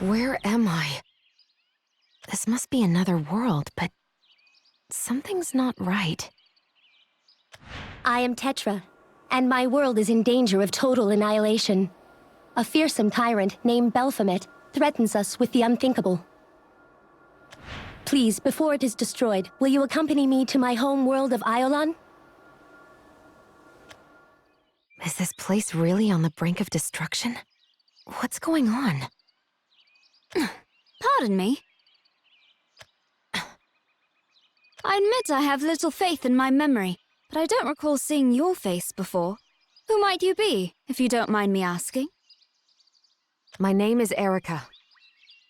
Where am I? This must be another world, but something's not right. I am Tetra, and my world is in danger of total annihilation. A fearsome tyrant named Belphomet threatens us with the unthinkable. Please, before it is destroyed, will you accompany me to my home world of Iolan? Is this place really on the brink of destruction? What's going on? Pardon me? I admit I have little faith in my memory, but I don't recall seeing your face before. Who might you be, if you don't mind me asking? My name is Erika.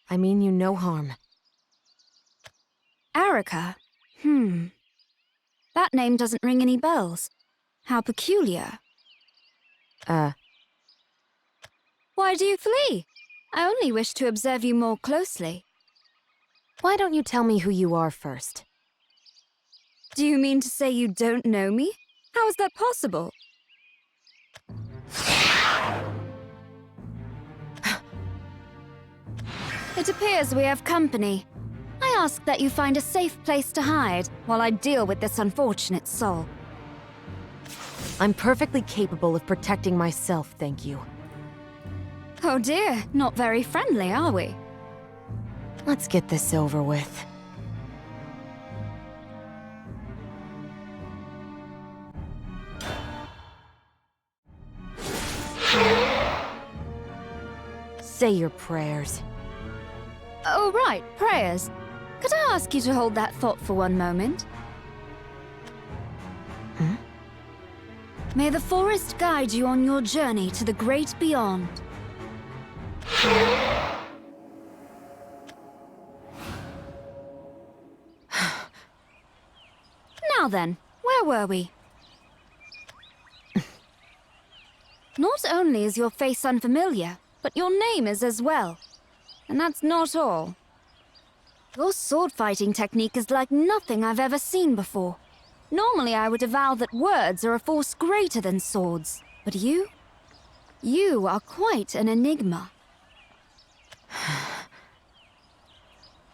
I mean you no harm. Erika? That name doesn't ring any bells. How peculiar. Why do you flee? I only wish to observe you more closely. Why don't you tell me who you are first? Do you mean to say you don't know me? How is that possible? It appears we have company. I ask that you find a safe place to hide while I deal with this unfortunate soul. I'm perfectly capable of protecting myself, thank you. Oh dear, not very friendly, are we? Let's get this over with. Say your prayers. Oh right, prayers. Could I ask you to hold that thought for one moment? May the forest guide you on your journey to the great beyond. Now then, where were we? Not only is your face unfamiliar, but your name is as well. And that's not all. Your sword-fighting technique is like nothing I've ever seen before. Normally I would avow that words are a force greater than swords. But you? You are quite an enigma.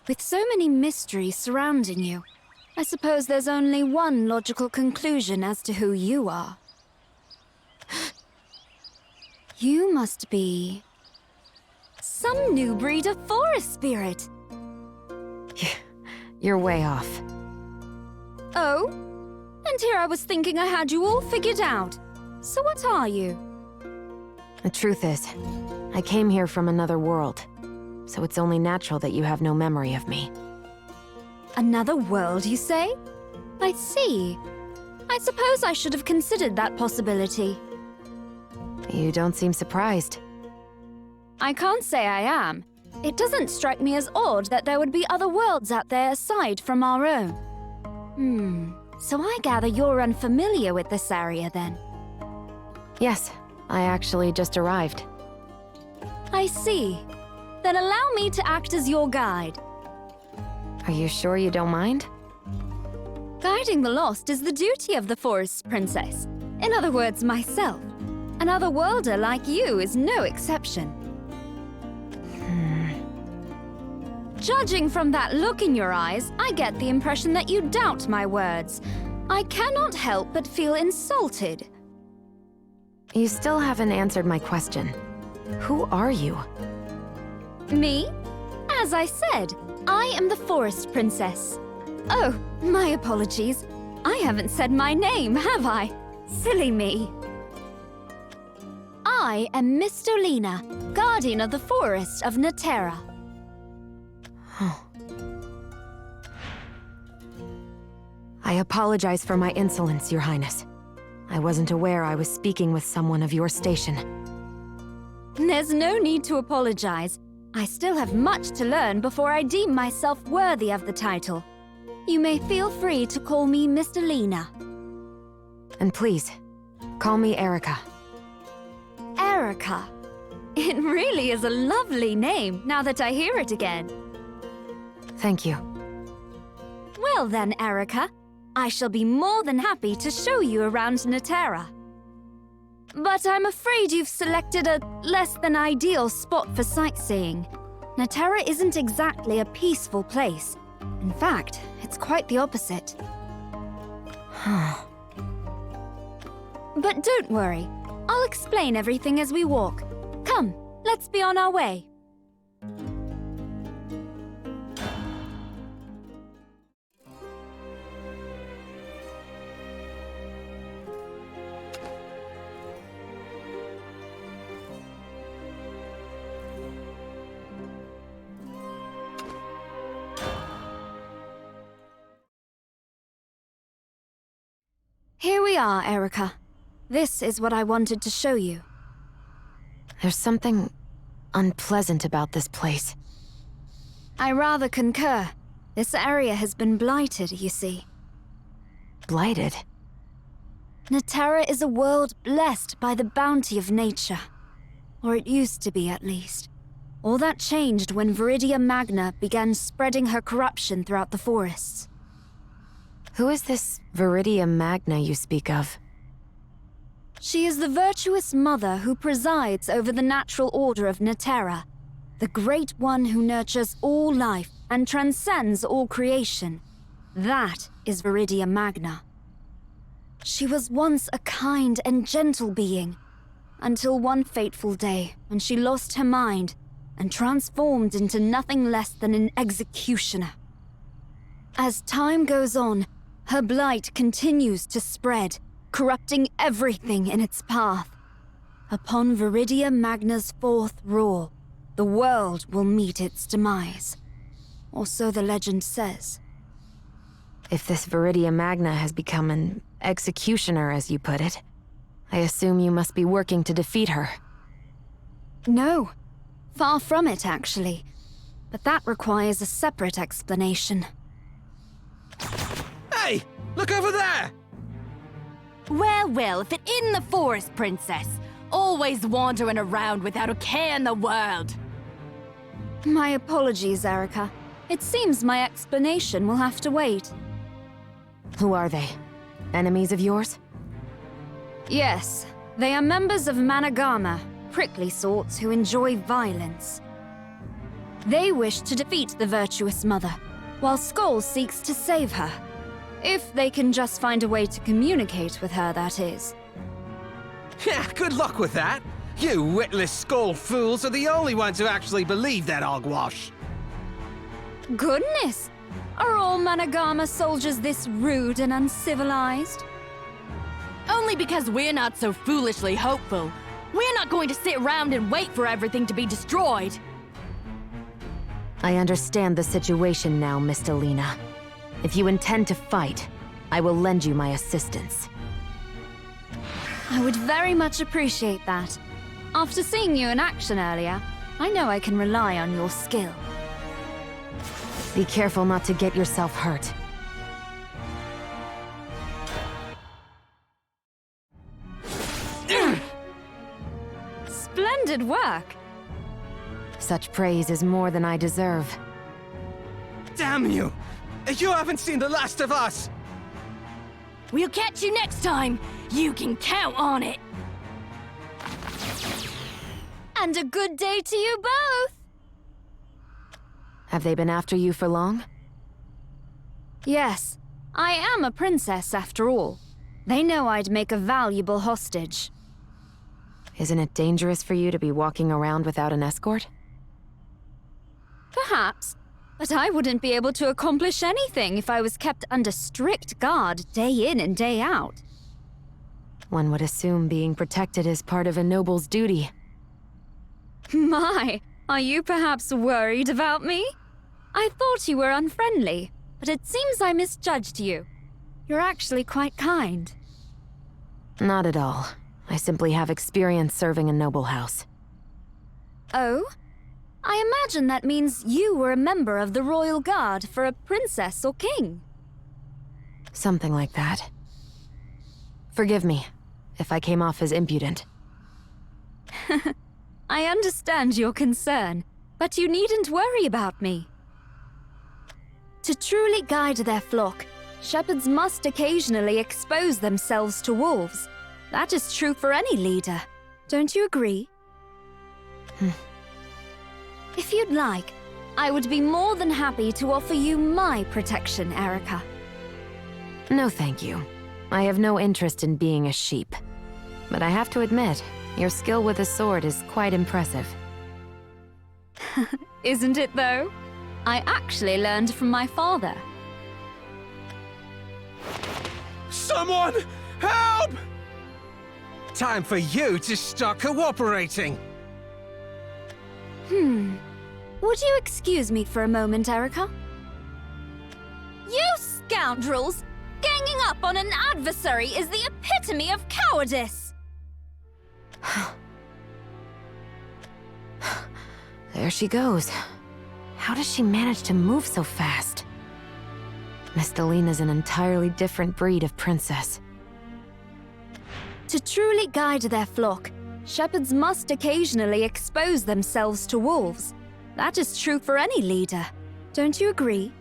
With so many mysteries surrounding you, I suppose there's only one logical conclusion as to who you are. You must be some new breed of forest spirit. You're way off. Oh? And here I was thinking I had you all figured out. So what are you? The truth is, I came here from another world, so it's only natural that you have no memory of me. Another world, you say? I see. I suppose I should have considered that possibility. You don't seem surprised. I can't say I am. It doesn't strike me as odd that there would be other worlds out there aside from our own. So I gather you're unfamiliar with this area then? Yes, I actually just arrived. I see. Then allow me to act as your guide. Are you sure you don't mind? Guiding the lost is the duty of the Forest Princess. In other words, myself. An otherworlder like you is no exception. Judging from that look in your eyes, I get the impression that you doubt my words. I cannot help but feel insulted. You still haven't answered my question. Who are you? Me? As I said, I am the Forest Princess. Oh, my apologies. I haven't said my name, have I? Silly me. I am Miss Dolina, Guardian of the Forest of Natera. I apologize for my insolence, Your Highness. I wasn't aware I was speaking with someone of your station. There's no need to apologize. I still have much to learn before I deem myself worthy of the title. You may feel free to call me Miss Dolina. And please, call me Erika. Erika. It really is a lovely name, now that I hear it again. Thank you. Well then, Erika, I shall be more than happy to show you around Natera. But I'm afraid you've selected a less than ideal spot for sightseeing. Naterra isn't exactly a peaceful place. In fact, it's quite the opposite. But don't worry. I'll explain everything as we walk. Come, let's be on our way. Here we are, Erika. This is what I wanted to show you. There's something unpleasant about this place. I rather concur. This area has been blighted, you see. Blighted? Naterra is a world blessed by the bounty of nature. Or it used to be, at least. All that changed when Viridia Magna began spreading her corruption throughout the forests. Who is this Viridia Magna you speak of? She is the virtuous mother who presides over the natural order of Naterra, the great one who nurtures all life and transcends all creation. That is Viridia Magna. She was once a kind and gentle being, until one fateful day when she lost her mind and transformed into nothing less than an executioner. As time goes on, her blight continues to spread, corrupting everything in its path. Upon Viridia Magna's fourth roar, the world will meet its demise. Or so the legend says. If this Viridia Magna has become an executioner, as you put it, I assume you must be working to defeat her. No. Far from it, actually. But that requires a separate explanation. Hey! Look over there! Well, fit in the forest, Princess. Always wandering around without a care in the world. My apologies, Erika. It seems my explanation will have to wait. Who are they? Enemies of yours? Yes, they are members of Managama, prickly sorts who enjoy violence. They wish to defeat the virtuous mother, while Skoll seeks to save her. If they can just find a way to communicate with her, that is. Yeah, good luck with that. You witless skull fools are the only ones who actually believe that hogwash. Goodness! Are all Managama soldiers this rude and uncivilized? Only because we're not so foolishly hopeful. We're not going to sit around and wait for everything to be destroyed. I understand the situation now, Miss Delina. If you intend to fight, I will lend you my assistance. I would very much appreciate that. After seeing you in action earlier, I know I can rely on your skill. Be careful not to get yourself hurt. Splendid work! Such praise is more than I deserve. Damn you! You haven't seen the last of us! We'll catch you next time. You can count on it. And a good day to you both! Have they been after you for long? Yes, I am a princess after all. They know I'd make a valuable hostage. Isn't it dangerous for you to be walking around without an escort? Perhaps, but I wouldn't be able to accomplish anything if I was kept under strict guard day in and day out. One would assume being protected is part of a noble's duty. My, are you perhaps worried about me? I thought you were unfriendly, but it seems I misjudged you. You're actually quite kind. Not at all. I simply have experience serving a noble house. Oh? I imagine that means you were a member of the royal guard for a princess or king. Something like that. Forgive me if I came off as impudent. I understand your concern, but you needn't worry about me. To truly guide their flock, shepherds must occasionally expose themselves to wolves. That is true for any leader. Don't you agree? If you'd like, I would be more than happy to offer you my protection, Erika. No, thank you. I have no interest in being a sheep. But I have to admit, your skill with a sword is quite impressive. Isn't it, though? I actually learned from my father. Someone help! Time for you to start cooperating. Would you excuse me for a moment, Erika? You scoundrels! Ganging up on an adversary is the epitome of cowardice! There she goes. How does she manage to move so fast? Miss Delina's an entirely different breed of princess. To truly guide their flock, shepherds must occasionally expose themselves to wolves. That is true for any leader. Don't you agree?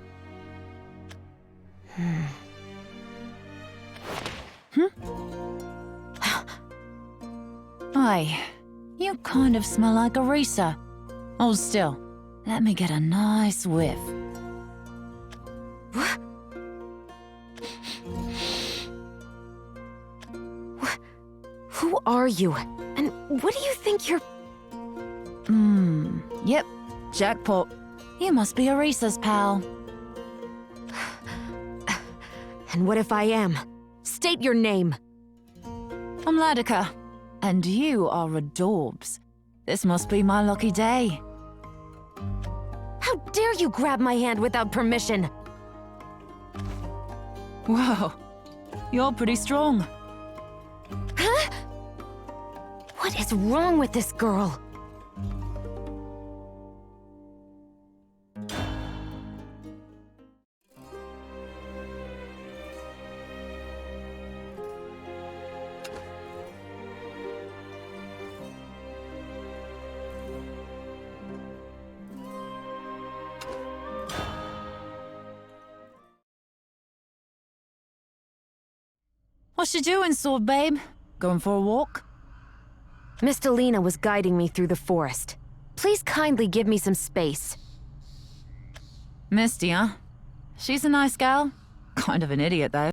Hey, you kind of smell like Erika. Hold still. Let me get a nice whiff. Who are you? And what do you think you're... Yep, jackpot. You must be Erika's pal. And what if I am? State your name. I'm Ladika, and you are Adorbs. This must be my lucky day. How dare you grab my hand without permission? Whoa, you're pretty strong. Huh? What is wrong with this girl? What's you doing, sword babe? Going for a walk? Miss Delina was guiding me through the forest. Please kindly give me some space. Misty, huh? She's a nice gal. Kind of an idiot, though.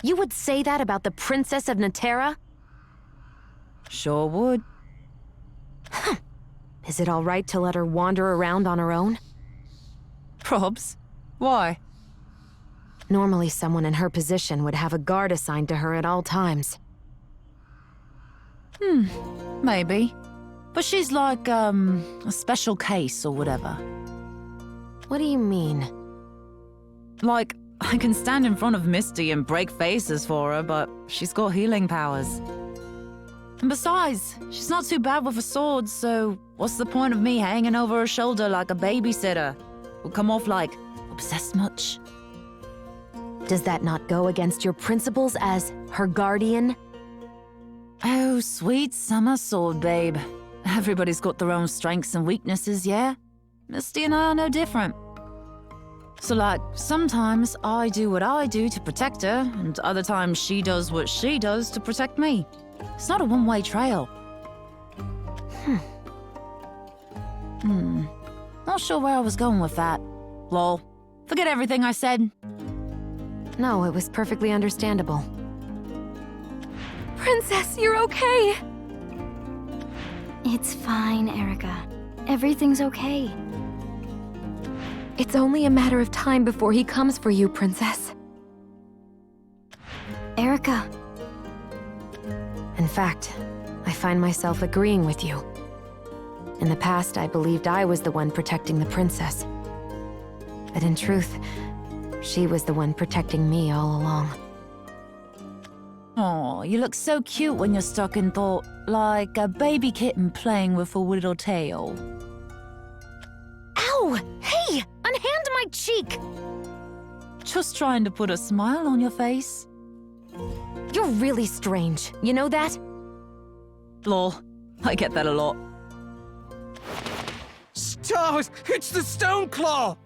You would say that about the Princess of Natera? Sure would. Is it all right to let her wander around on her own? Probs? Why? Normally someone in her position would have a guard assigned to her at all times. Maybe. But she's like, a special case or whatever. What do you mean? Like, I can stand in front of Misty and break faces for her, but she's got healing powers. And besides, she's not too bad with a sword, so what's the point of me hanging over her shoulder like a babysitter? Will come off like, obsessed much? Does that not go against your principles as her guardian? Oh, sweet summer sword babe. Everybody's got their own strengths and weaknesses, yeah? Misty and I are no different. So like, sometimes I do what I do to protect her, and other times she does what she does to protect me. It's not a one-way trail. Not sure where I was going with that. Lol. Forget everything I said. No, it was perfectly understandable. Princess, you're okay! It's fine, Erika. Everything's okay. It's only a matter of time before he comes for you, Princess. Erika. In fact, I find myself agreeing with you. In the past, I believed I was the one protecting the princess. But in truth, she was the one protecting me all along. Oh, you look so cute when you're stuck in thought, like a baby kitten playing with a little tail. Ow! Hey! Unhand my cheek! Just trying to put a smile on your face. You're really strange, you know that? Lol, I get that a lot. Stars! It's the Stone Claw!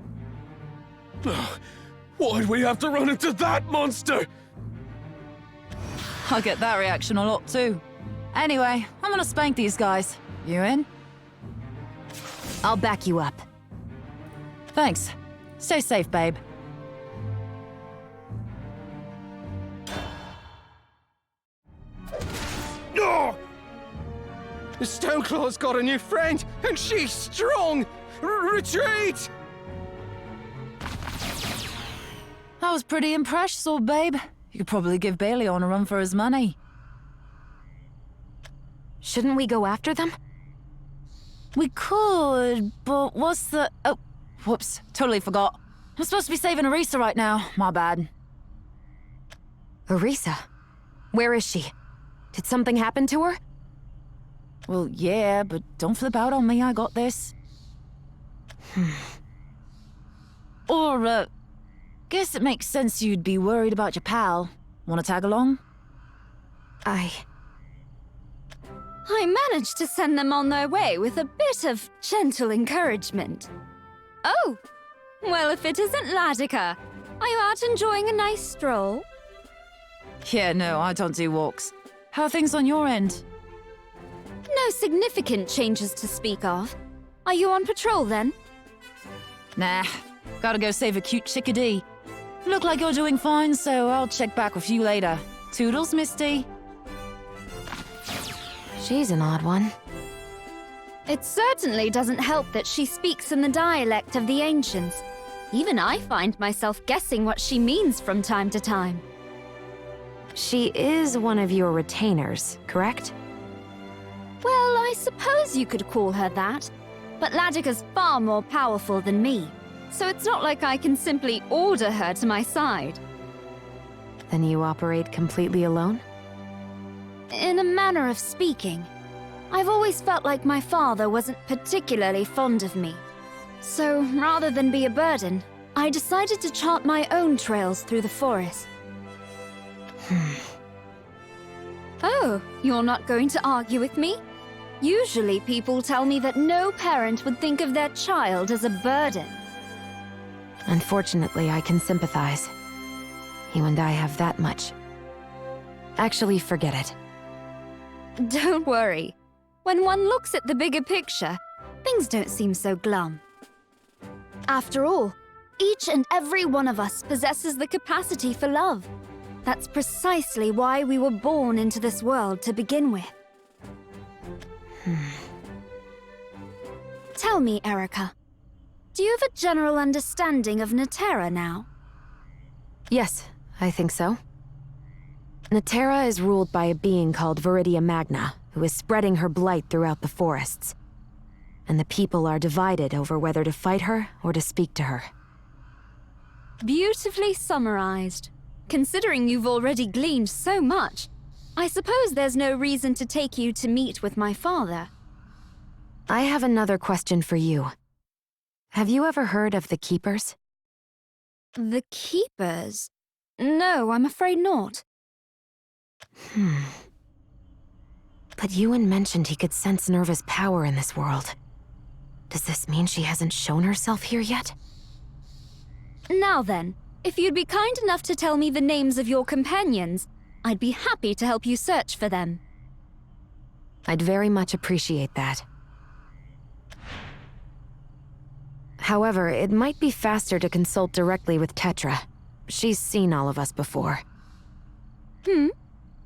Why'd we have to run into that monster? I get that reaction a lot too. Anyway, I'm gonna spank these guys. You in? I'll back you up. Thanks. Stay safe, babe. No! The Stoneclaw's got a new friend, and she's strong! Retreat! I was pretty impressed, sword babe. You could probably give Balion a run for his money. Shouldn't we go after them? We could, but what's the... Oh, whoops, totally forgot. I'm supposed to be saving Erika right now. My bad. Erika? Where is she? Did something happen to her? Well, yeah, but don't flip out on me, I got this. Or, guess it makes sense you'd be worried about your pal. Wanna tag along? I managed to send them on their way with a bit of gentle encouragement. Oh, well, if it isn't Latika, are you out enjoying a nice stroll? Yeah, no, I don't do walks. How are things on your end? No significant changes to speak of. Are you on patrol then? Nah, gotta go save a cute chickadee. Look like you're doing fine, so I'll check back with you later. Toodles, Misty. She's an odd one. It certainly doesn't help that she speaks in the dialect of the ancients. Even I find myself guessing what she means from time to time. She is one of your retainers, correct? Well, I suppose you could call her that. But Ladika's far more powerful than me, so it's not like I can simply order her to my side. Then you operate completely alone? In a manner of speaking. I've always felt like my father wasn't particularly fond of me. So, rather than be a burden, I decided to chart my own trails through the forest. Oh, you're not going to argue with me? Usually people tell me that no parent would think of their child as a burden. Unfortunately, I can sympathize. You and I have that much. Actually, forget it. Don't worry. When one looks at the bigger picture, things don't seem so glum. After all, each and every one of us possesses the capacity for love. That's precisely why we were born into this world to begin with. Tell me, Erika, do you have a general understanding of Natera now? Yes, I think so. Natera is ruled by a being called Viridia Magna, who is spreading her blight throughout the forests. And the people are divided over whether to fight her or to speak to her. Beautifully summarized. Considering you've already gleaned so much, I suppose there's no reason to take you to meet with my father. I have another question for you. Have you ever heard of the Keepers? The Keepers? No, I'm afraid not. But Ewan mentioned he could sense nervous power in this world. Does this mean she hasn't shown herself here yet? Now then, if you'd be kind enough to tell me the names of your companions, I'd be happy to help you search for them. I'd very much appreciate that. However, it might be faster to consult directly with Tetra. She's seen all of us before.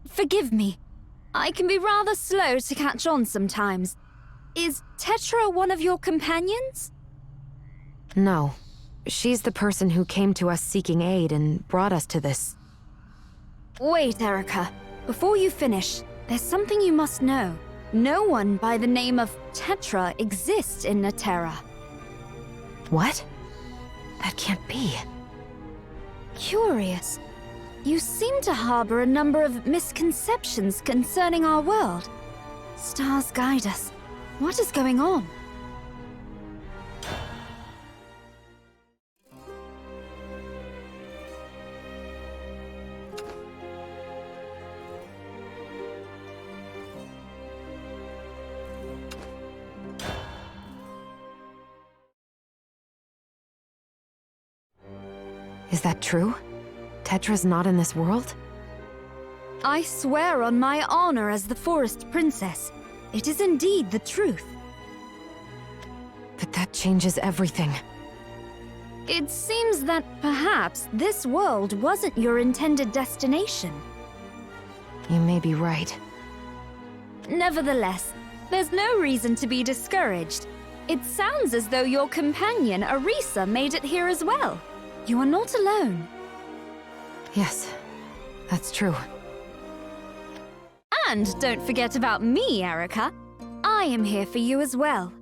Forgive me. I can be rather slow to catch on sometimes. Is Tetra one of your companions? No. She's the person who came to us seeking aid and brought us to this. Wait, Erika. Before you finish, there's something you must know. No one by the name of Tetra exists in Natera. What? That can't be. Curious. You seem to harbor a number of misconceptions concerning our world. Stars guide us. What is going on? Is that true? Tetra's not in this world? I swear on my honor as the Forest Princess, it is indeed the truth. But that changes everything. It seems that perhaps this world wasn't your intended destination. You may be right. Nevertheless, there's no reason to be discouraged. It sounds as though your companion, Erika, made it here as well. You are not alone. Yes, that's true. And don't forget about me, Erika. I am here for you as well.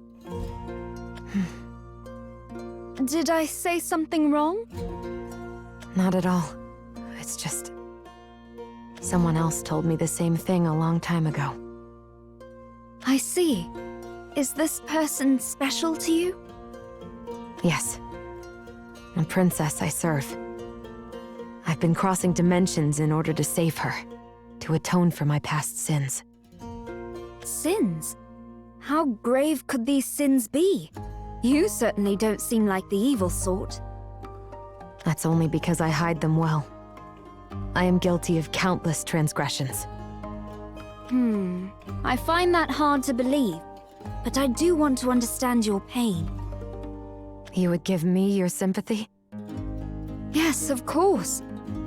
Did I say something wrong? Not at all. It's just... someone else told me the same thing a long time ago. I see. Is this person special to you? Yes. A princess I serve. I've been crossing dimensions in order to save her, to atone for my past sins. Sins? How grave could these sins be? You certainly don't seem like the evil sort. That's only because I hide them well. I am guilty of countless transgressions. I find that hard to believe, but I do want to understand your pain. You would give me your sympathy? Yes, of course.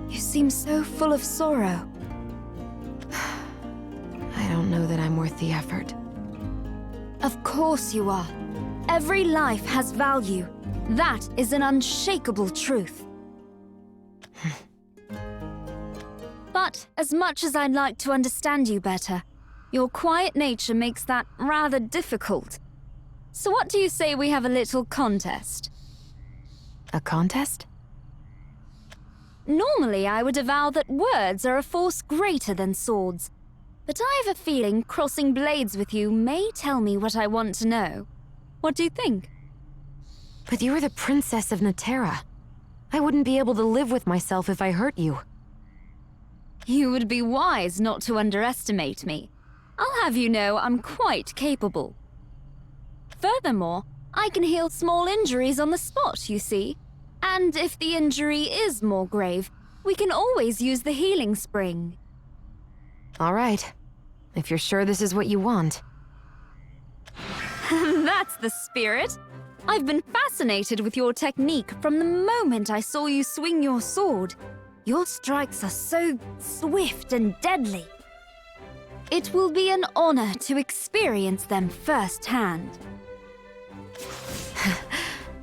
You seem so full of sorrow. I don't know that I'm worth the effort. Of course you are. Every life has value. That is an unshakable truth. But as much as I'd like to understand you better, your quiet nature makes that rather difficult. So what do you say we have a little contest? A contest? Normally I would avow that words are a force greater than swords. But I have a feeling crossing blades with you may tell me what I want to know. What do you think? But you're the princess of Natera. I wouldn't be able to live with myself if I hurt you. You would be wise not to underestimate me. I'll have you know I'm quite capable. Furthermore, I can heal small injuries on the spot, you see. And if the injury is more grave, we can always use the healing spring. All right. If you're sure this is what you want. That's the spirit. I've been fascinated with your technique from the moment I saw you swing your sword. Your strikes are so swift and deadly. It will be an honor to experience them firsthand.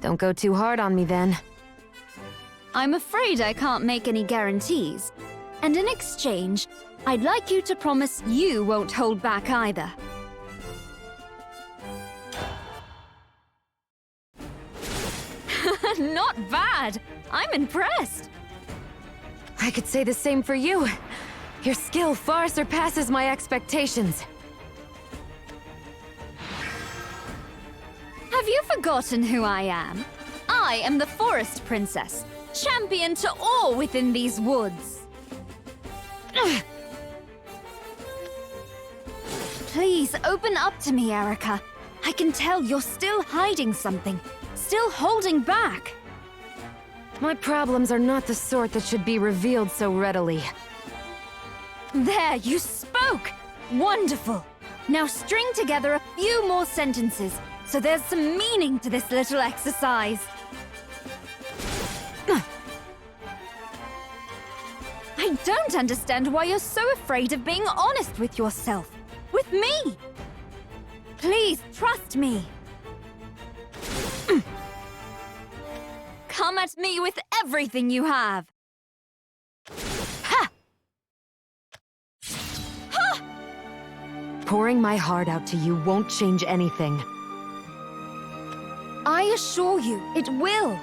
Don't go too hard on me then. I'm afraid I can't make any guarantees. And in exchange, I'd like you to promise you won't hold back either. Not bad! I'm impressed! I could say the same for you. Your skill far surpasses my expectations. Have you forgotten who I am? I am the Forest Princess, champion to all within these woods. Please, open up to me, Erika. I can tell you're still hiding something, still holding back. My problems are not the sort that should be revealed so readily. There, you spoke! Wonderful! Now string together a few more sentences, so there's some meaning to this little exercise. I don't understand why you're so afraid of being honest with yourself. With me! Please, trust me. Come at me with everything you have. Ha! Ha! Pouring my heart out to you won't change anything. I assure you, it will.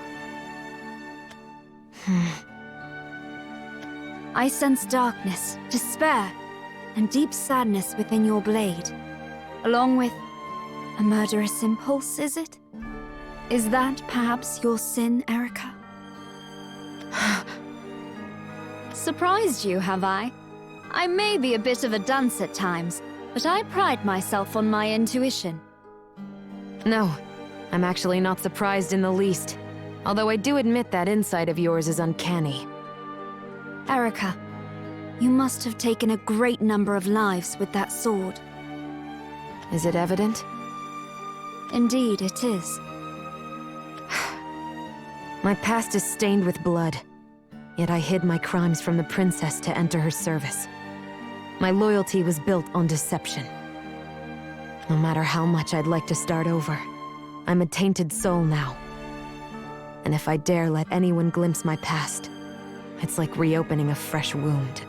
I sense darkness, despair, and deep sadness within your blade. Along with a murderous impulse, is it? Is that perhaps your sin, Erika? Surprised you, have I? I may be a bit of a dunce at times, but I pride myself on my intuition. No, I'm actually not surprised in the least. Although I do admit that insight of yours is uncanny. Erika, you must have taken a great number of lives with that sword. Is it evident? Indeed, it is. My past is stained with blood, yet I hid my crimes from the princess to enter her service. My loyalty was built on deception. No matter how much I'd like to start over, I'm a tainted soul now. And if I dare let anyone glimpse my past, it's like reopening a fresh wound.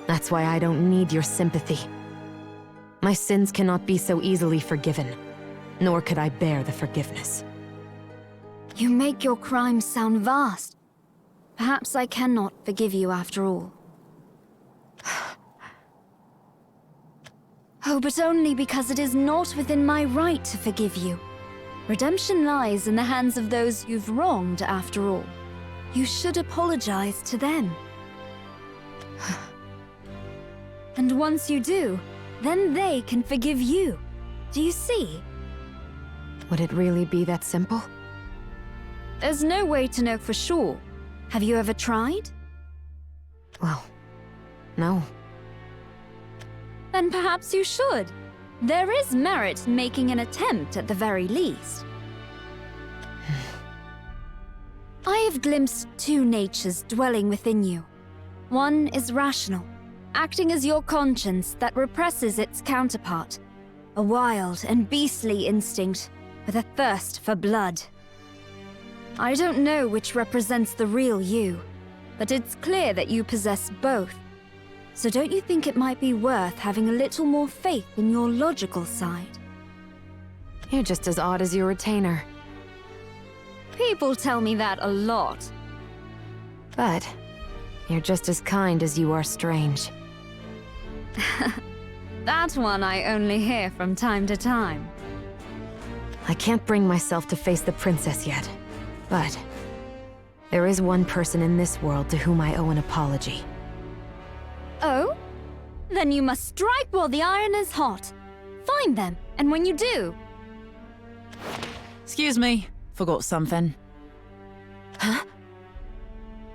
That's why I don't need your sympathy. My sins cannot be so easily forgiven, nor could I bear the forgiveness. You make your crimes sound vast. Perhaps I cannot forgive you after all. Oh, but only because it is not within my right to forgive you. Redemption lies in the hands of those you've wronged, after all. You should apologize to them. And once you do, then they can forgive you. Do you see? Would it really be that simple? There's no way to know for sure. Have you ever tried? Well, no. Then perhaps you should. There is merit in making an attempt at the very least. I have glimpsed two natures dwelling within you. One is rational, acting as your conscience that represses its counterpart. A wild and beastly instinct with a thirst for blood. I don't know which represents the real you, but it's clear that you possess both. So don't you think it might be worth having a little more faith in your logical side? You're just as odd as your retainer. People tell me that a lot. But you're just as kind as you are strange. That one I only hear from time to time. I can't bring myself to face the princess yet, but there is one person in this world to whom I owe an apology. Oh? Then you must strike while the iron is hot. Find them, and when you do... Excuse me, forgot something. Huh?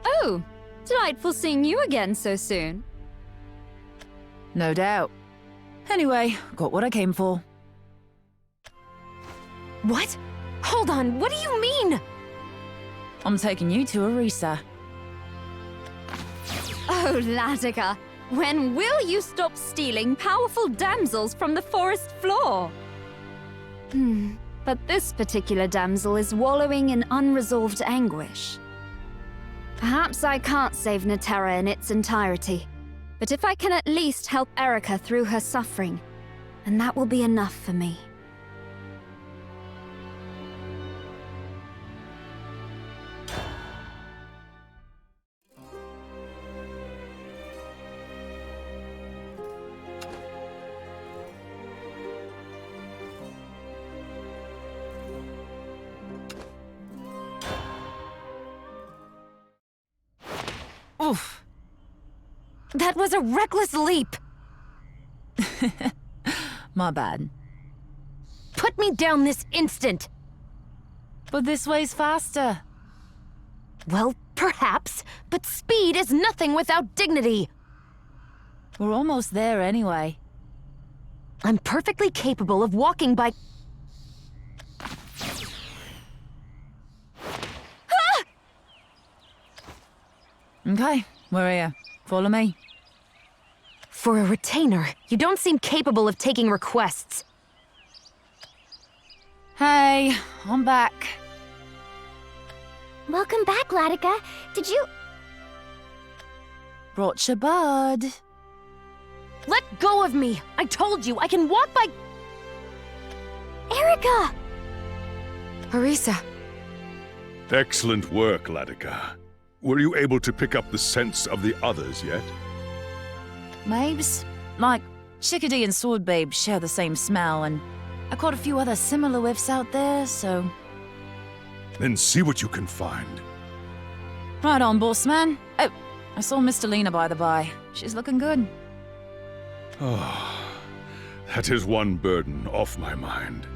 Oh, delightful seeing you again so soon. No doubt. Anyway, got what I came for. What? Hold on, what do you mean? I'm taking you to Erika. Oh, Latika, when will you stop stealing powerful damsels from the forest floor? But this particular damsel is wallowing in unresolved anguish. Perhaps I can't save Naterra in its entirety, but if I can at least help Erika through her suffering, then that will be enough for me. Oof. That was a reckless leap! My bad. Put me down this instant! But this way's faster. Well, perhaps, but speed is nothing without dignity! We're almost there anyway. I'm perfectly capable of walking by... Okay, we're here. Follow me. For a retainer, you don't seem capable of taking requests. Hey, I'm back. Welcome back, Latika. Did you... Brought your bud. Let go of me! I told you, I can walk by... Erika! Erika. Excellent work, Latika. Were you able to pick up the scents of the others yet? Mabes? Like, Chickadee and Sword Babe share the same smell, and I caught a few other similar whiffs out there, so... Then see what you can find. Right on, boss man. Oh, I saw Mr. Lena by the by. She's looking good. Oh, that is one burden off my mind.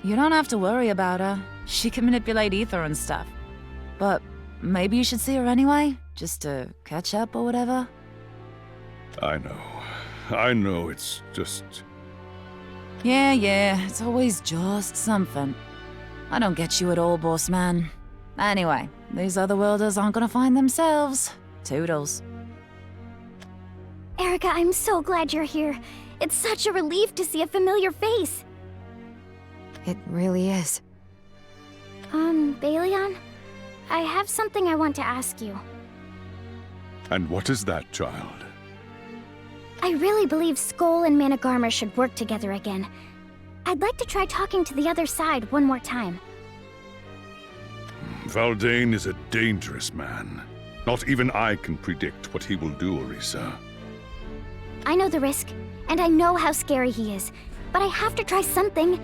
You don't have to worry about her. She can manipulate ether and stuff. But maybe you should see her anyway, just to catch up or whatever. I know, it's just... Yeah, it's always just something. I don't get you at all, boss man. Anyway, these otherworlders aren't gonna find themselves. Toodles. Erika, I'm so glad you're here. It's such a relief to see a familiar face. It really is. Balion? I have something I want to ask you. And what is that, child? I really believe Skoll and Managarmr should work together again. I'd like to try talking to the other side one more time. Valdane is a dangerous man. Not even I can predict what he will do, Erisa. I know the risk, and I know how scary he is, but I have to try something.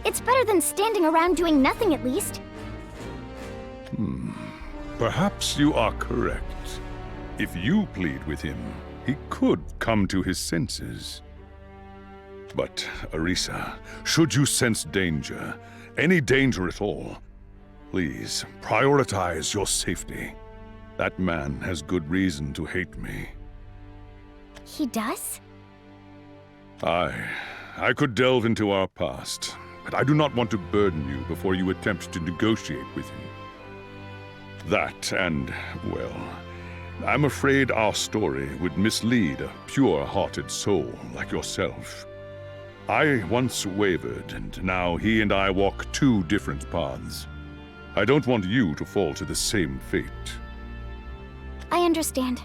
It's better than standing around doing nothing, at least. Perhaps you are correct. If you plead with him, he could come to his senses. But, Erisa, should you sense danger, any danger at all, please prioritize your safety. That man has good reason to hate me. He does? I could delve into our past, but I do not want to burden you before you attempt to negotiate with him. That and, well, I'm afraid our story would mislead a pure-hearted soul like yourself. I once wavered, and now he and I walk two different paths. I don't want you to fall to the same fate. I understand.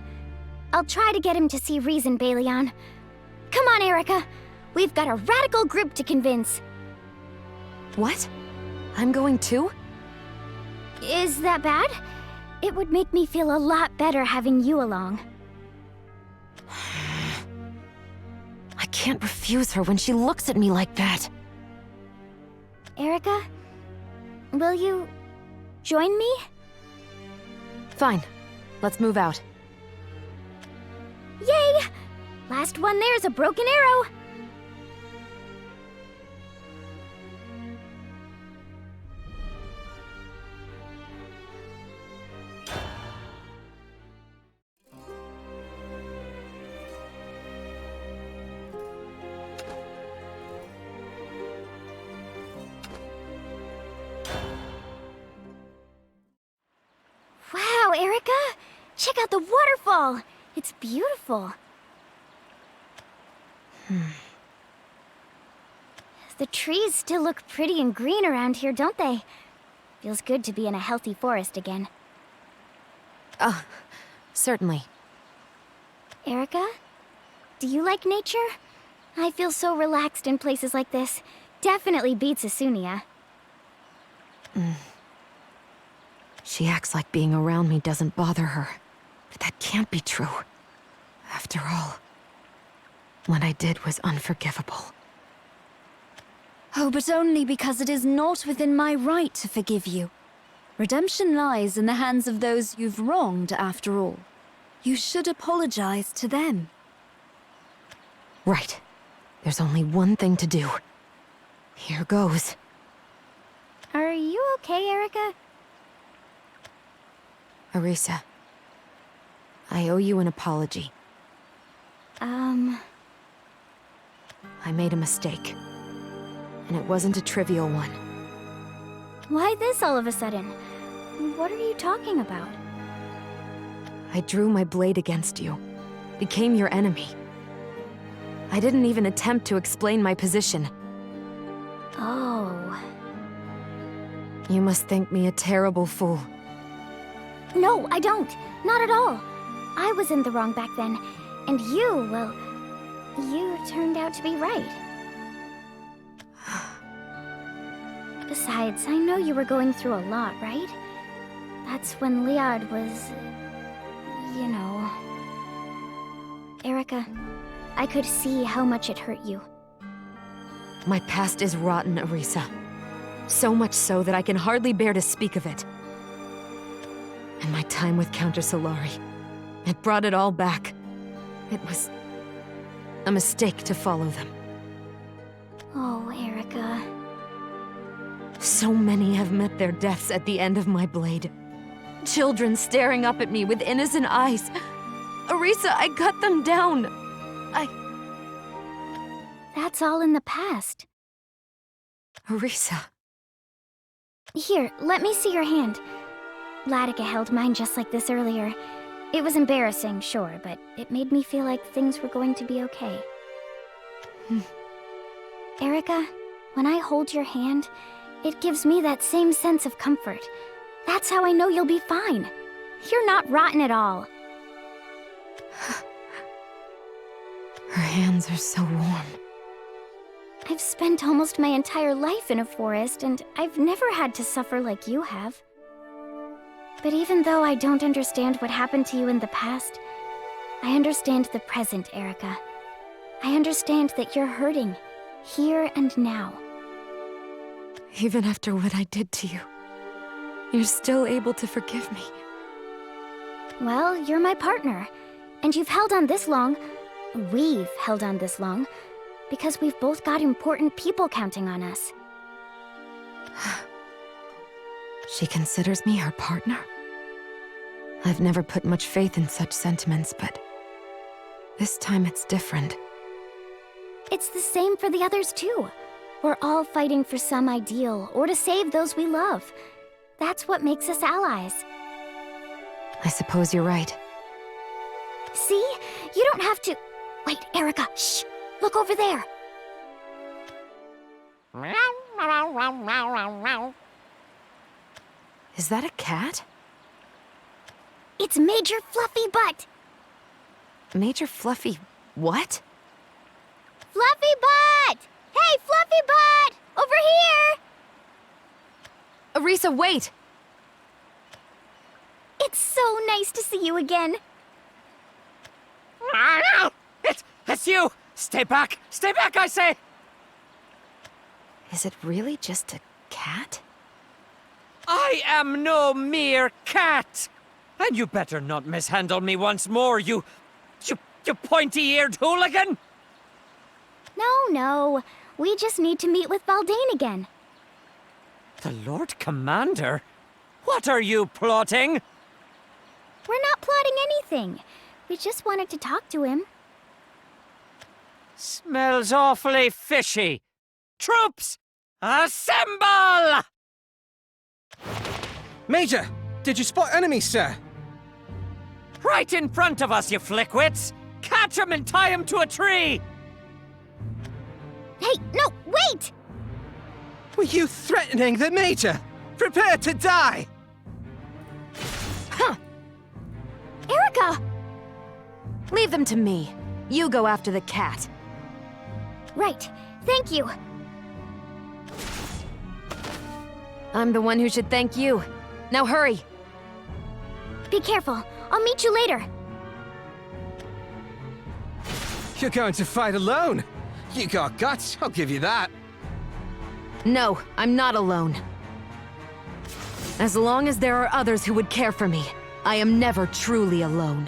I'll try to get him to see reason, Balion. Come on, Erika. We've got a radical group to convince. What? I'm going too? Is that bad? It would make me feel a lot better having you along. I can't refuse her when she looks at me like that. Erika, will you join me? Fine. Let's move out. Yay! Last one there's a broken arrow. Wow, Erika! Check out the waterfall! It's beautiful. The trees still look pretty and green around here, don't they? Feels good to be in a healthy forest again. Certainly. Erika? Do you like nature? I feel so relaxed in places like this. Definitely beats Asunia. She acts like being around me doesn't bother her. But that can't be true. After all, what I did was unforgivable. Oh, but only because it is not within my right to forgive you. Redemption lies in the hands of those you've wronged, after all. You should apologize to them. Right. There's only one thing to do. Here goes. Are you okay, Erika? Erisa, I owe you an apology. I made a mistake. And it wasn't a trivial one. Why this all of a sudden? What are you talking about? I drew my blade against you. Became your enemy. I didn't even attempt to explain my position. Oh. You must think me a terrible fool. No, I don't. Not at all. I was in the wrong back then. And you, well, you turned out to be right. Besides, I know you were going through a lot, right? That's when Liad was... you know... Erika, I could see how much it hurt you. My past is rotten, Erisa. So much so that I can hardly bear to speak of it. And my time with Counter Solari, it brought it all back. It was a mistake to follow them. Oh, Erika. So many have met their deaths at the end of my blade. Children staring up at me with innocent eyes. Erisa, I cut them down. That's all in the past. Erisa. Here, let me see your hand. Latika held mine just like this earlier. It was embarrassing, sure, but it made me feel like things were going to be okay. Erika, when I hold your hand, it gives me that same sense of comfort. That's how I know you'll be fine. You're not rotten at all. Her hands are so warm. I've spent almost my entire life in a forest, and I've never had to suffer like you have. But even though I don't understand what happened to you in the past, I understand the present, Erika. I understand that you're hurting, here and now. Even after what I did to you, you're still able to forgive me. Well, you're my partner, and you've held on this long. We've held on this long, because we've both got important people counting on us. She considers me her partner? I've never put much faith in such sentiments, but this time it's different. It's the same for the others too. We're all fighting for some ideal, or to save those we love. That's what makes us allies. I suppose you're right. See? You don't have to... Wait, Erika, shh! Look over there! Is that a cat? It's Major Fluffy Butt! Major Fluffy... what? Fluffy Butt! Hey, Fluffy Butt! Over here! Erisa, wait! It's so nice to see you again. It's you! Stay back! Stay back, I say! Is it really just a cat? I am no mere cat! And you better not mishandle me once more, you pointy-eared hooligan! No. We just need to meet with Baldane again. The Lord Commander? What are you plotting? We're not plotting anything. We just wanted to talk to him. Smells awfully fishy. Troops, assemble! Major, did you spot enemies, sir? Right in front of us, you flickwits! Catch 'em and tie 'em to a tree! Hey, no, wait! Were you threatening the Major? Prepare to die! Erika! Leave them to me. You go after the cat. Right, thank you. I'm the one who should thank you. Now hurry! Be careful. I'll meet you later. You're going to fight alone. You got guts, I'll give you that. No, I'm not alone. As long as there are others who would care for me, I am never truly alone.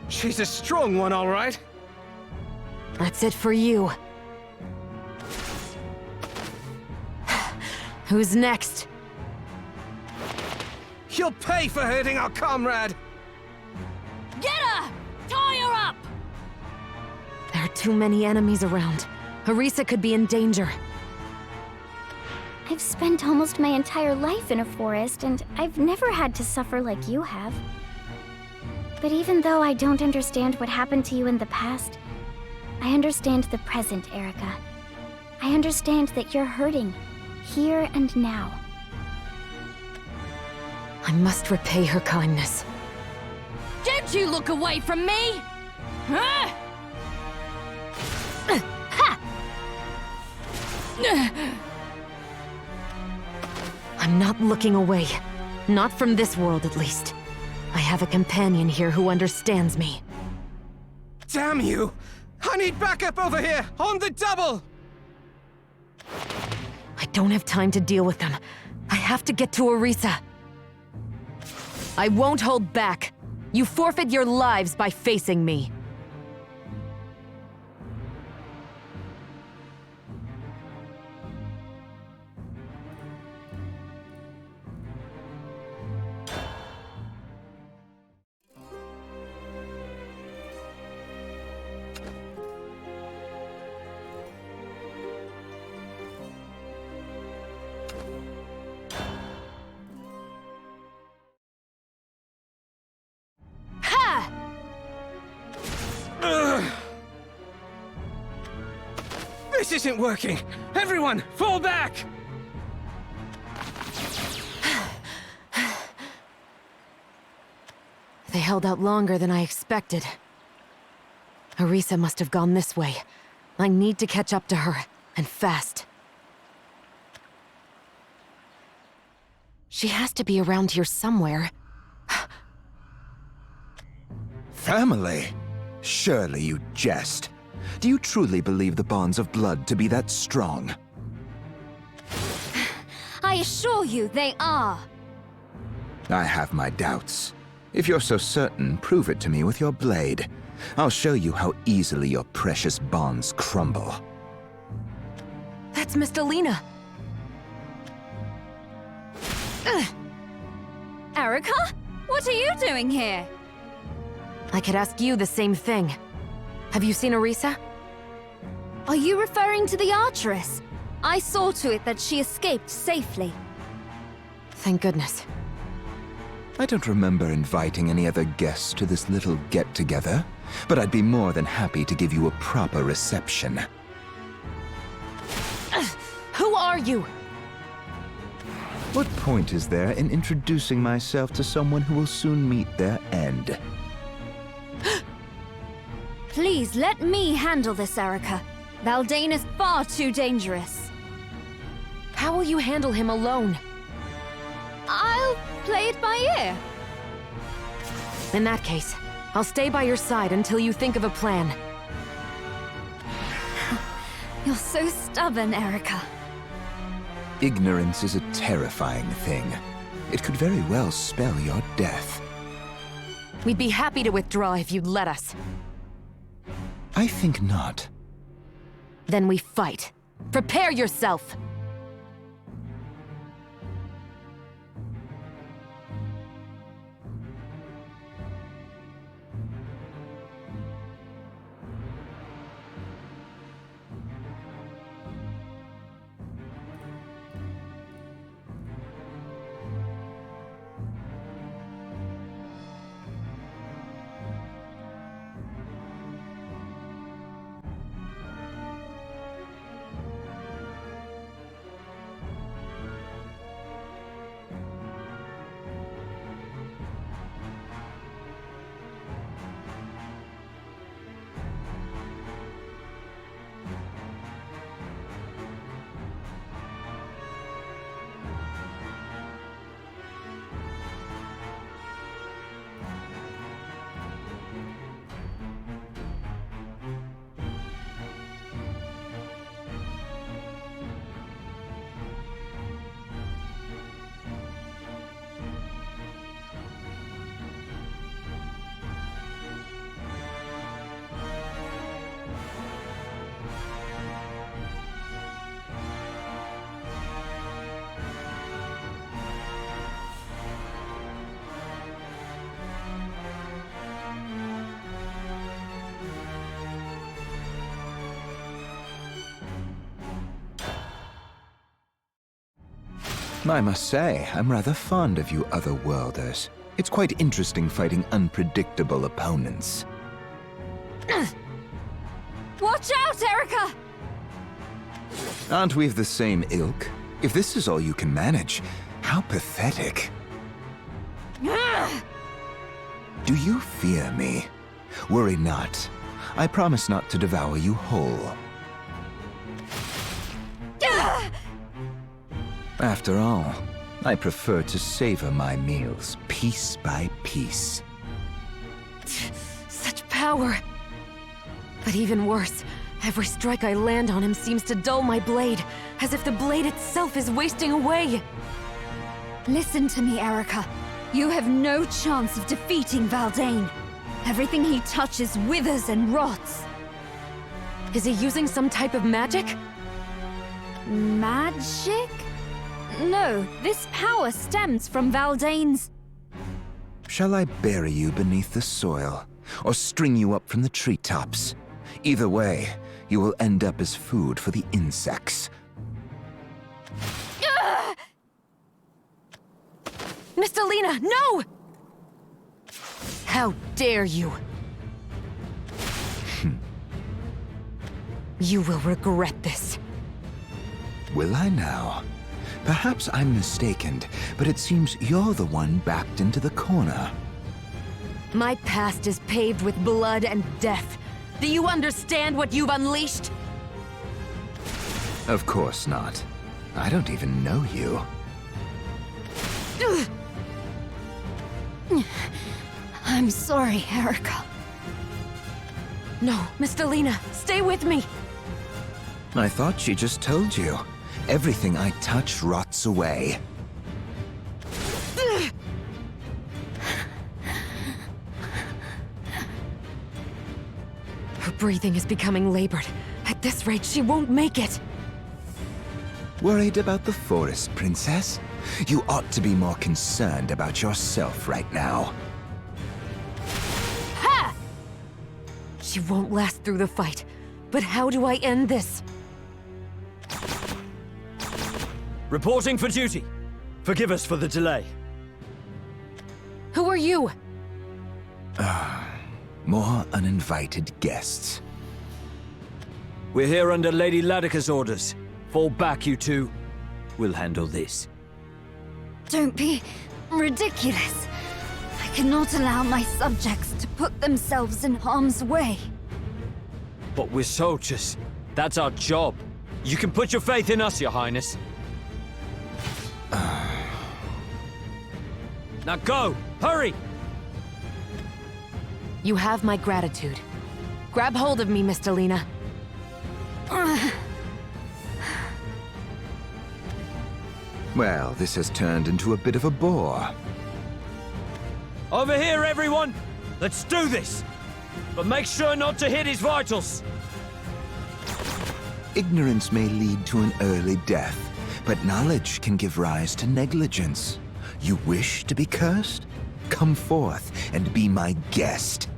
She's a strong one, all right. That's it for you. Who's next? You'll pay for hurting our comrade! Get her! Tie her up! There are too many enemies around. Erisa could be in danger. I've spent almost my entire life in a forest, and I've never had to suffer like you have. But even though I don't understand what happened to you in the past, I understand the present, Erika. I understand that you're hurting, here and now. I must repay her kindness. Don't you look away from me! Huh? I'm not looking away. Not from this world, at least. I have a companion here who understands me. Damn you! I need backup over here, on the double! I don't have time to deal with them. I have to get to Erisa. I won't hold back. You forfeit your lives by facing me. This isn't working! Everyone, fall back! They held out longer than I expected. Erika must have gone this way. I need to catch up to her, and fast. She has to be around here somewhere. Family? Surely you jest. Do you truly believe the bonds of blood to be that strong? I assure you they are. I have my doubts. If you're so certain, prove it to me with your blade. I'll show you how easily your precious bonds crumble. That's Miss Delina. Erika? What are you doing here? I could ask you the same thing. Have you seen Erika? Are you referring to the Archeress? I saw to it that she escaped safely. Thank goodness. I don't remember inviting any other guests to this little get-together, but I'd be more than happy to give you a proper reception. Who are you? What point is there in introducing myself to someone who will soon meet their end? Please let me handle this, Erika. Valdane is far too dangerous. How will you handle him alone? I'll play it by ear. In that case, I'll stay by your side until you think of a plan. You're so stubborn, Erika. Ignorance is a terrifying thing. It could very well spell your death. We'd be happy to withdraw if you'd let us. I think not. Then we fight. Prepare yourself! I must say, I'm rather fond of you otherworlders. It's quite interesting fighting unpredictable opponents. Watch out, Erika! Aren't we of the same ilk? If this is all you can manage, how pathetic. Do you fear me? Worry not. I promise not to devour you whole. After all, I prefer to savor my meals piece by piece. Such power! But even worse, every strike I land on him seems to dull my blade, as if the blade itself is wasting away. Listen to me, Erika. You have no chance of defeating Valdane. Everything he touches withers and rots. Is he using some type of magic? Magic? No, this power stems from Valdane's... Shall I bury you beneath the soil, or string you up from the treetops? Either way, you will end up as food for the insects. Miss Delina, no! How dare you! You will regret this. Will I now? Perhaps I'm mistaken, but it seems you're the one backed into the corner. My past is paved with blood and death. Do you understand what you've unleashed? Of course not. I don't even know you. I'm sorry, Erika. No, Miss Delina, stay with me. I thought she just told you. Everything I touch rots away. Her breathing is becoming labored. At this rate, she won't make it. Worried about the forest, Princess? You ought to be more concerned about yourself right now. Ha! She won't last through the fight. But how do I end this? Reporting for duty. Forgive us for the delay. Who are you? More uninvited guests. We're here under Lady Ladika's orders. Fall back, you two. We'll handle this. Don't be ridiculous. I cannot allow my subjects to put themselves in harm's way. But we're soldiers. That's our job. You can put your faith in us, Your Highness. Now go! Hurry! You have my gratitude. Grab hold of me, Miss Delina. Well, this has turned into a bit of a bore. Over here, everyone! Let's do this! But make sure not to hit his vitals! Ignorance may lead to an early death, but knowledge can give rise to negligence. You wish to be cursed? Come forth and be my guest.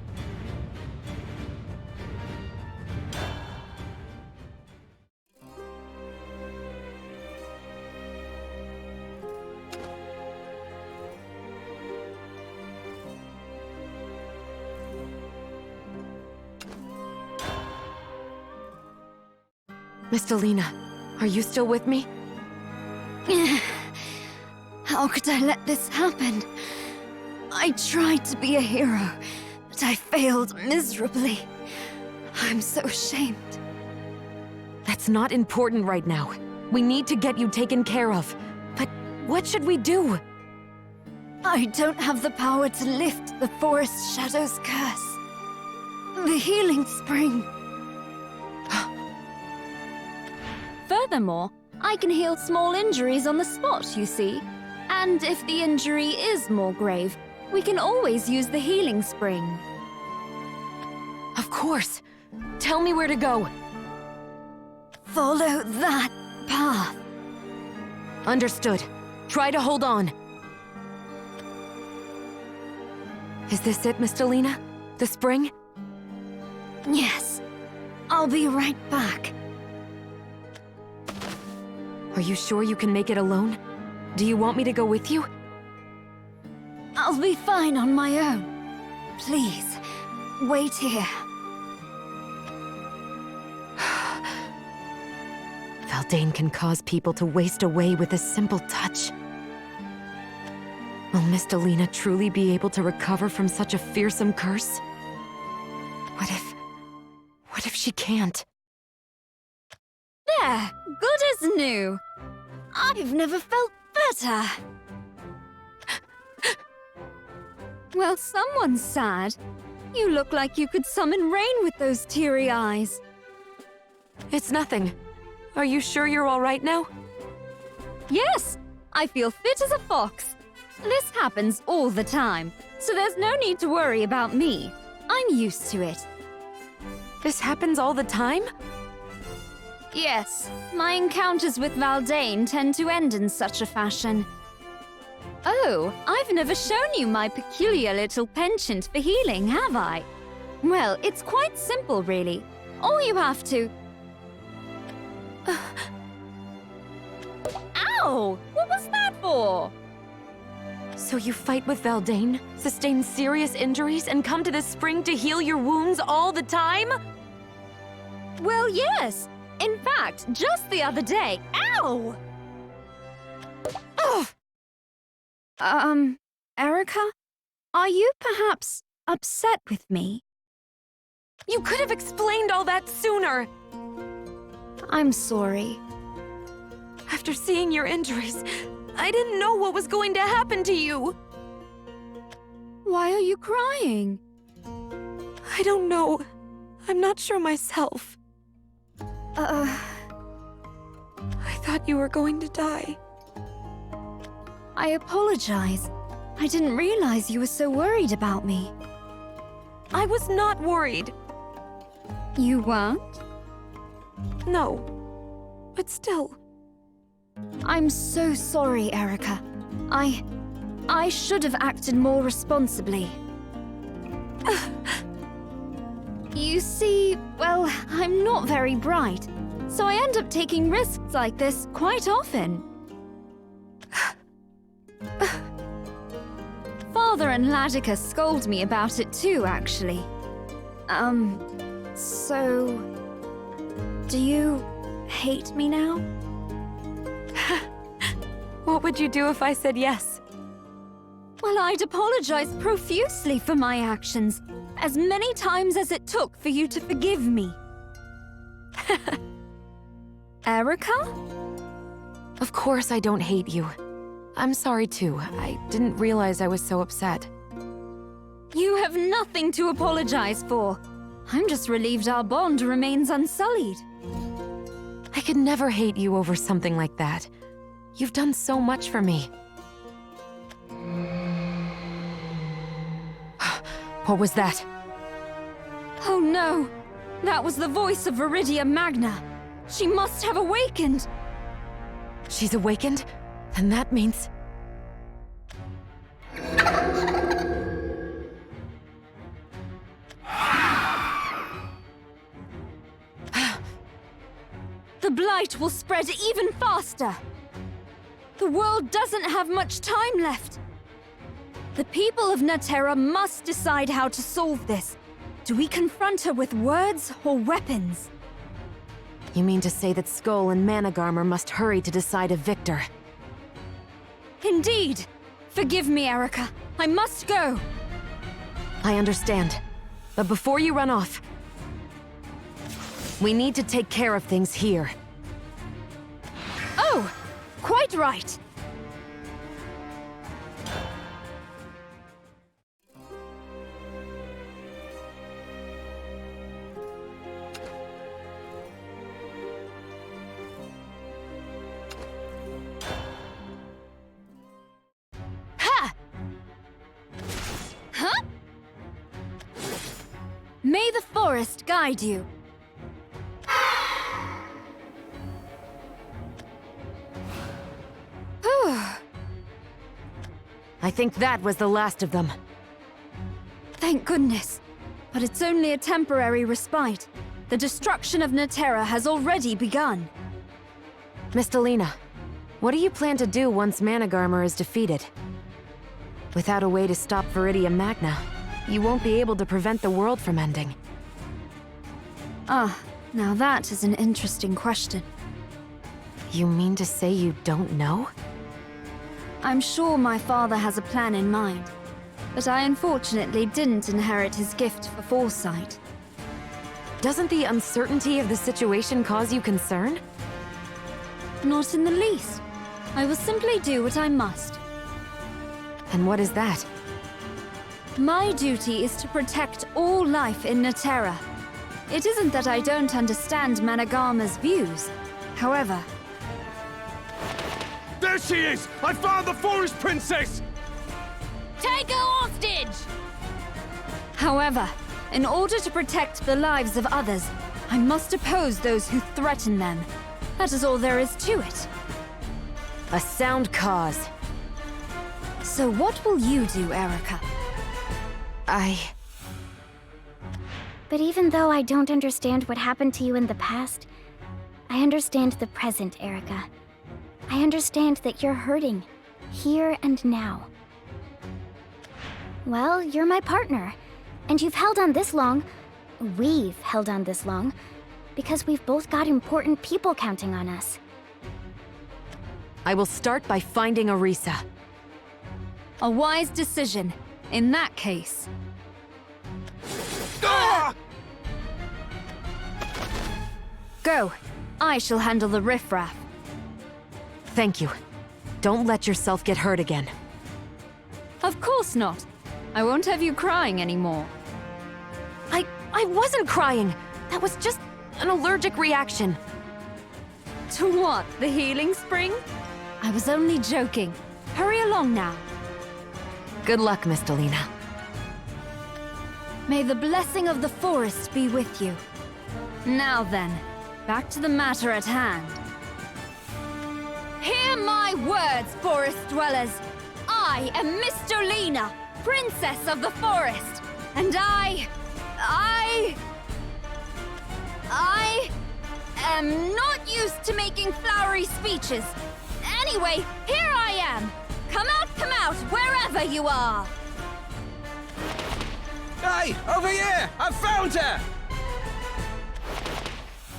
Miss Delina, are you still with me? How could I let this happen? I tried to be a hero, but I failed miserably. I'm so ashamed. That's not important right now. We need to get you taken care of. But what should we do? I don't have the power to lift the Forest Shadow's curse. The healing spring. Furthermore, I can heal small injuries on the spot, you see. And if the injury is more grave, we can always use the healing spring. Of course. Tell me where to go. Follow that path. Understood. Try to hold on. Is this it, Miss Delina? The spring? Yes. I'll be right back. Are you sure you can make it alone? Do you want me to go with you? I'll be fine on my own. Please, wait here. Valdane can cause people to waste away with a simple touch. Will Miss Delina truly be able to recover from such a fearsome curse? What if she can't? There, good as new. I've never felt better. Well, someone's sad. You look like you could summon rain with those teary eyes. It's nothing. Are you sure you're all right now? Yes, I feel fit as a fox. This happens all the time, so there's no need to worry about me. I'm used to it. This happens all the time? Yes, my encounters with Valdane tend to end in such a fashion. Oh, I've never shown you my peculiar little penchant for healing, have I? Well, it's quite simple, really. All you have to... Ow! What was that for? So you fight with Valdane, sustain serious injuries, and come to the spring to heal your wounds all the time? Well, yes. In fact, just the other day. Ow! Ugh! Erika? Are you perhaps upset with me? You could have explained all that sooner! I'm sorry. After seeing your injuries, I didn't know what was going to happen to you! Why are you crying? I don't know. I'm not sure myself. I thought you were going to die. I apologize. I didn't realize you were so worried about me. I was not worried. You weren't? No. But still. I'm so sorry, Erika. I should have acted more responsibly. You see, well, I'm not very bright, so I end up taking risks like this quite often. Father and Latika scold me about it too, actually. So... do you hate me now? What would you do if I said yes? Well, I'd apologize profusely for my actions, as many times as it took for you to forgive me. Erika? Of course I don't hate you. I'm sorry too. I didn't realize I was so upset. You have nothing to apologize for. I'm just relieved our bond remains unsullied. I could never hate you over something like that. You've done so much for me. What was that? Oh no! That was the voice of Viridia Magna. She must have awakened! She's awakened? Then that means... The Blight will spread even faster! The world doesn't have much time left! The people of Naterra must decide how to solve this. Do we confront her with words or weapons? You mean to say that Skull and Managarmr must hurry to decide a victor? Indeed! Forgive me, Erika. I must go! I understand. But before you run off... we need to take care of things here. Oh! Quite right! May the forest guide you. I think that was the last of them. Thank goodness. But it's only a temporary respite. The destruction of Naterra has already begun. Miss Delina, what do you plan to do once Managarmr is defeated? Without a way to stop Viridia Magna, you won't be able to prevent the world from ending. Ah, now that is an interesting question. You mean to say you don't know? I'm sure my father has a plan in mind, but I unfortunately didn't inherit his gift for foresight. Doesn't the uncertainty of the situation cause you concern? Not in the least. I will simply do what I must. And what is that? My duty is to protect all life in Naterra. It isn't that I don't understand Managarmr's views. However... There she is! I found the Forest Princess! Take her hostage! However, in order to protect the lives of others, I must oppose those who threaten them. That is all there is to it. A sound cause. So what will you do, Erika? But even though I don't understand what happened to you in the past, I understand the present, Erika. I understand that you're hurting, here and now. Well, you're my partner, and you've held on this long. We've held on this long. because we've both got important people counting on us. I will start by finding Erika. A wise decision, in that case. Go. I shall handle the riffraff. Thank you. Don't let yourself get hurt again. Of course not. I won't have you crying anymore. I wasn't crying. That was just an allergic reaction. To what? The healing spring? I was only joking. Hurry along now. Good luck, Miss Delina. May the blessing of the forest be with you. Now then, back to the matter at hand. Hear my words, forest dwellers. I am Miss Delina, Princess of the Forest, and I am not used to making flowery speeches. Anyway, here I am. Come out, wherever you are. Hey, over here! I found her!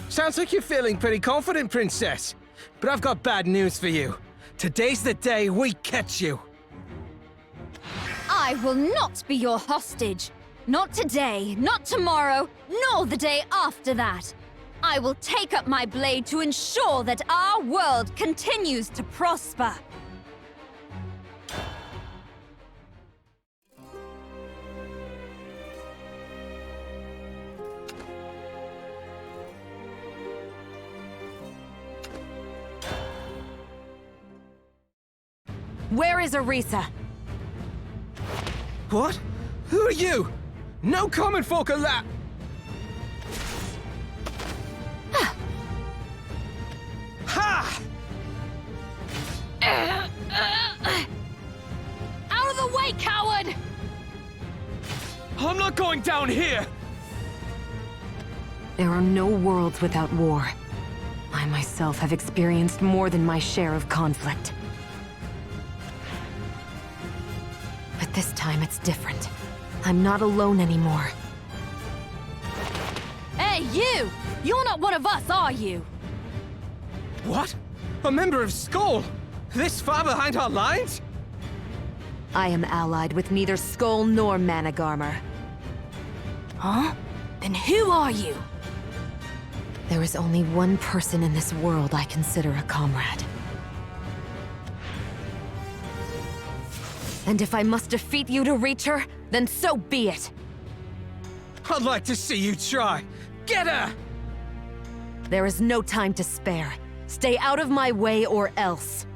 Sounds like you're feeling pretty confident, Princess. But I've got bad news for you. Today's the day we catch you. I will not be your hostage. Not today, not tomorrow, nor the day after that. I will take up my blade to ensure that our world continues to prosper. Where is Erika? What? Who are you? No common folk allowed. Ha! Out of the way, coward! I'm not going down here! There are no worlds without war. I myself have experienced more than my share of conflict. But this time it's different. I'm not alone anymore. Hey, you! You're not one of us, are you? What? A member of Skull? This far behind our lines? I am allied with neither Skull nor Managarmr. Huh? Then who are you? There is only one person in this world I consider a comrade. And if I must defeat you to reach her, then so be it! I'd like to see you try! Get her! There is no time to spare. Stay out of my way or else.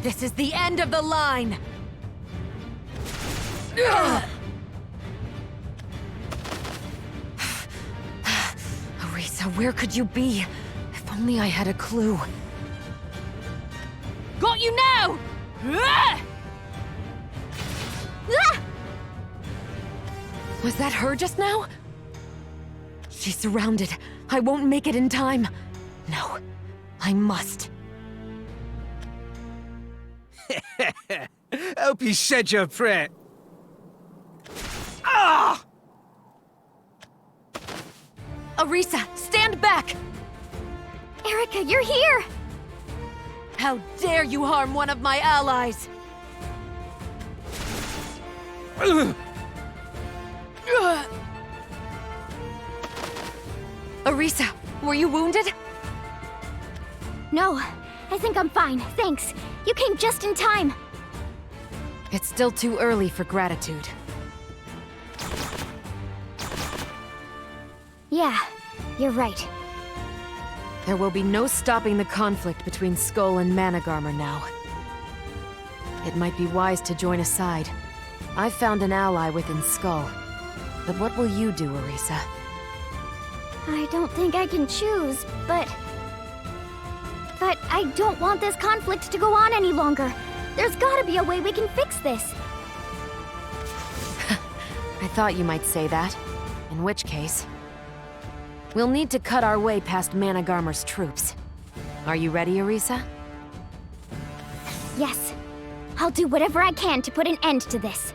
This is the end of the line! Erika, where could you be? If only I had a clue. Got you now! Was that her just now? She's surrounded. I won't make it in time. No, I must. Hope you said your prayer. Ah! Erika, stand back! Erika, you're here! How dare you harm one of my allies! Erika, were you wounded? No, I think I'm fine, thanks. You came just in time. It's still too early for gratitude. Yeah, you're right. There will be no stopping the conflict between Skull and Managarmr now. It might be wise to join a side. I've found an ally within Skull. But what will you do, Erika? I don't think I can choose, but I don't want this conflict to go on any longer. There's gotta be a way we can fix this. I thought you might say that. In which case, we'll need to cut our way past Managarmr's troops. Are you ready, Erika? Yes. I'll do whatever I can to put an end to this.